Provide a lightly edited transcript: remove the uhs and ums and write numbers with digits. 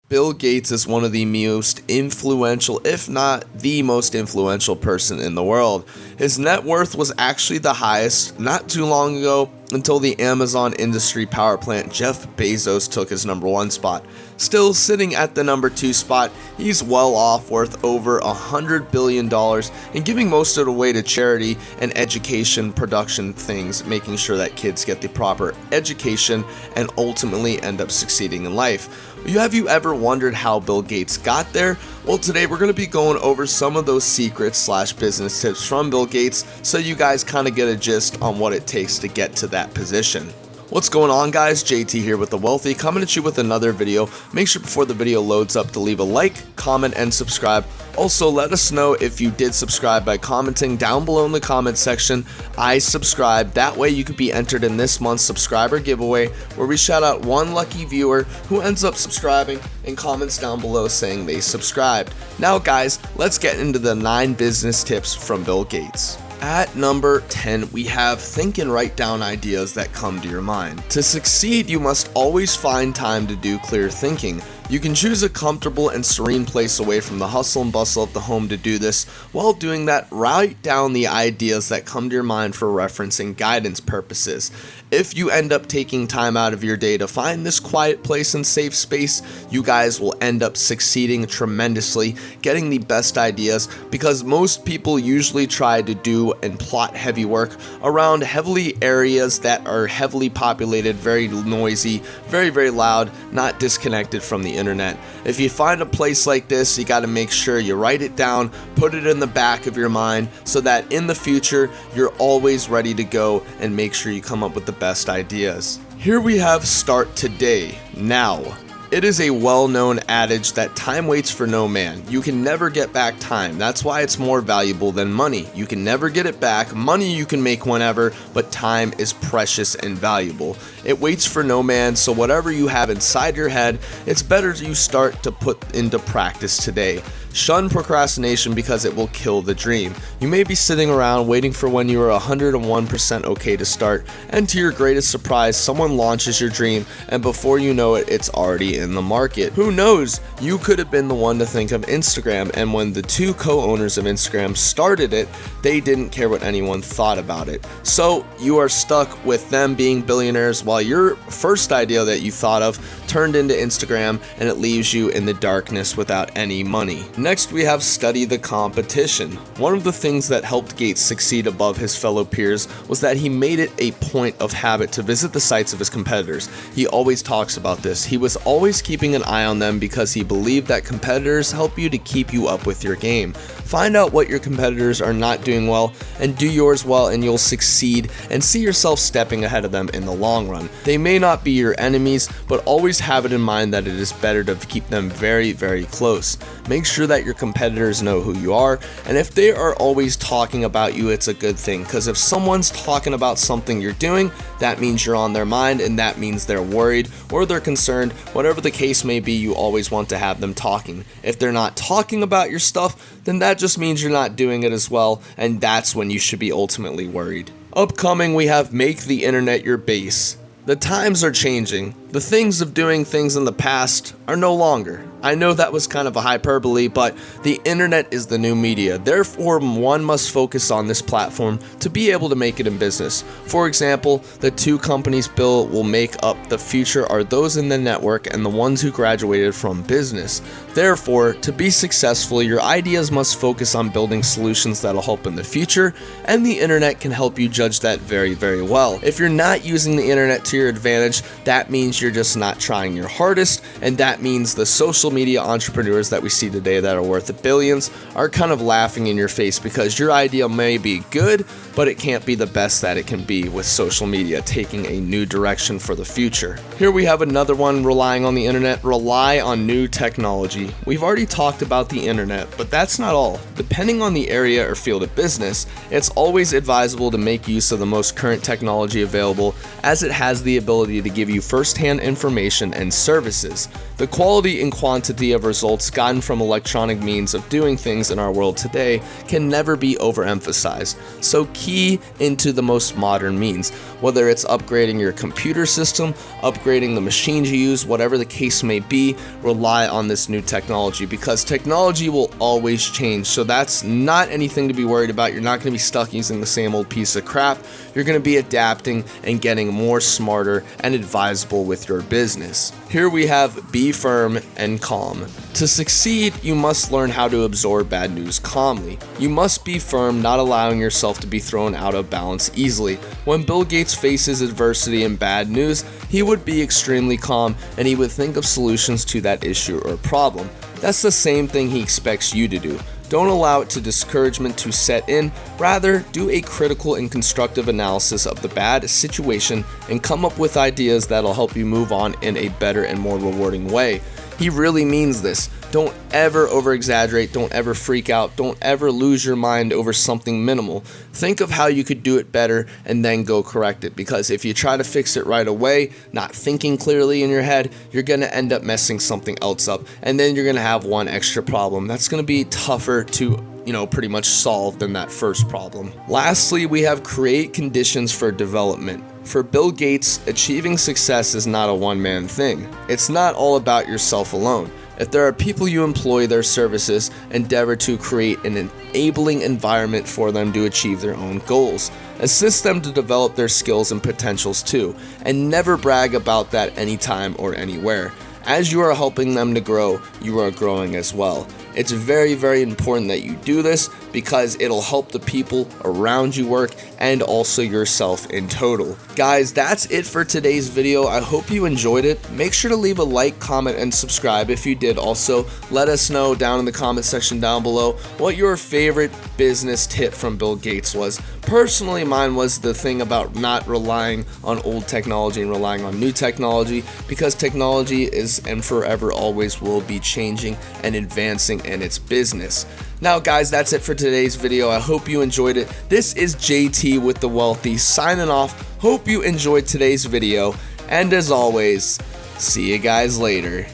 Bill Gates is one of the most influential, if not the most influential person in the world. His net worth was actually the highest not too long ago until the Amazon industry power plant Jeff Bezos took his number one spot. Still sitting at the number two spot, he's well off, worth over $100 billion and giving most of it away to charity and education production things, making sure that kids get the proper education and ultimately end up succeeding in life. Have you ever wondered how Bill Gates got there? Well, today we're going to be going over some of those secrets / business tips from Bill Gates so you guys kind of get a gist on what it takes to get to that position. What's going on, guys? JT here with The Wealthy, coming at you with another video. Make sure before the video loads up to leave a like, comment, and subscribe. Also, let us know if you did subscribe by commenting down below in the comment section, I subscribe. That way you could be entered in this month's subscriber giveaway, where we shout out one lucky viewer who ends up subscribing and comments down below saying they subscribed. Now, guys, let's get into the 9 business tips from Bill Gates. At number 10, we have think and write down ideas that come to your mind. To succeed, you must always find time to do clear thinking. You can choose a comfortable and serene place away from the hustle and bustle of the home to do this. While doing that, write down the ideas that come to your mind for reference and guidance purposes. If you end up taking time out of your day to find this quiet place and safe space, you guys will end up succeeding tremendously, getting the best ideas, because most people usually try to do and plot heavy work around heavily areas that are heavily populated, very noisy, very, very loud, not disconnected from the internet. If you find a place like this, you got to make sure you write it down, put it in the back of your mind so that in the future you're always ready to go and make sure you come up with the best ideas. Here we have start today, now. It is a well-known adage that time waits for no man. You can never get back time. That's why it's more valuable than money. You can never get it back. Money you can make whenever, but time is precious and valuable. It waits for no man, so whatever you have inside your head, it's better you start to put into practice today. Shun procrastination because it will kill the dream. You may be sitting around waiting for when you are 101% okay to start, and to your greatest surprise, someone launches your dream, and before you know it, it's already in the market. Who knows? You could have been the one to think of Instagram, and when the 2 co-owners of Instagram started it, they didn't care what anyone thought about it. So you are stuck with them being billionaires while your first idea that you thought of turned into Instagram, and it leaves you in the darkness without any money. Next, we have study the competition. One of the things that helped Gates succeed above his fellow peers was that he made it a point of habit to visit the sites of his competitors. He always talks about this. He was always keeping an eye on them because he believed that competitors help you to keep you up with your game. Find out what your competitors are not doing well and do yours well, and you'll succeed and see yourself stepping ahead of them in the long run. They may not be your enemies, but always have it in mind that it is better to keep them very, very close. Make sure that your competitors know who you are, and if they are always talking about you, it's a good thing, because if someone's talking about something you're doing, that means you're on their mind, and that means they're worried or they're concerned. Whatever the case may be, you always want to have them talking. If they're not talking about your stuff, then that just means you're not doing it as well, and that's when you should be ultimately worried. Upcoming, we have make the internet your base. The times are changing. The things of doing things in the past are no longer. I know that was kind of a hyperbole, but the internet is the new media. Therefore, one must focus on this platform to be able to make it in business. For example, the 2 companies Bill will make up the future are those in the network and the ones who graduated from business. Therefore, to be successful, your ideas must focus on building solutions that'll help in the future, and the internet can help you judge that very, very well. If you're not using the internet to your advantage, that means you're just not trying your hardest, and that means the social media entrepreneurs that we see today that are worth billions are kind of laughing in your face because your idea may be good, but it can't be the best that it can be with social media taking a new direction for the future. Here we have another one, relying on the internet. Rely on new technology. We've already talked about the internet, but that's not all. Depending on the area or field of business, it's always advisable to make use of the most current technology available, as it has the ability to give you first-hand secondhand information and services. The quality and quantity of results gotten from electronic means of doing things in our world today can never be overemphasized, so key into the most modern means, whether it's upgrading your computer system, upgrading the machines you use, whatever the case may be, rely on this new technology, because technology will always change. So that's not anything to be worried about. You're not going to be stuck using the same old piece of crap. You're going to be adapting and getting more smarter and advisable with your business. Here we have be firm and calm. To succeed, you must learn how to absorb bad news calmly. You must be firm, not allowing yourself to be thrown out of balance easily. When Bill Gates faces adversity and bad news, he would be extremely calm and he would think of solutions to that issue or problem. That's the same thing he expects you to do. Don't allow discouragement to set in. Rather, do a critical and constructive analysis of the bad situation and come up with ideas that'll help you move on in a better and more rewarding way. He really means this. Don't ever over-exaggerate, don't ever freak out, don't ever lose your mind over something minimal. Think of how you could do it better and then go correct it, because if you try to fix it right away, not thinking clearly in your head, you're going to end up messing something else up, and then you're going to have one extra problem. That's going to be tougher to pretty much solve than that first problem. Lastly, we have create conditions for development. For Bill Gates, achieving success is not a one-man thing. It's not all about yourself alone. If there are people you employ their services, endeavor to create an enabling environment for them to achieve their own goals. Assist them to develop their skills and potentials too, and never brag about that anytime or anywhere. As you are helping them to grow, you are growing as well. It's very, very important that you do this because it'll help the people around you work and also yourself in total. Guys, that's it for today's video. I hope you enjoyed it. Make sure to leave a like, comment, and subscribe if you did. Also, let us know down in the comment section down below what your favorite business tip from Bill Gates was. Personally, mine was the thing about not relying on old technology and relying on new technology, because technology is and forever always will be changing and advancing in its business. Now guys, that's it for today's video. I hope you enjoyed it. This is JT with The Wealthy signing off. Hope you enjoyed today's video, and as always, see you guys later.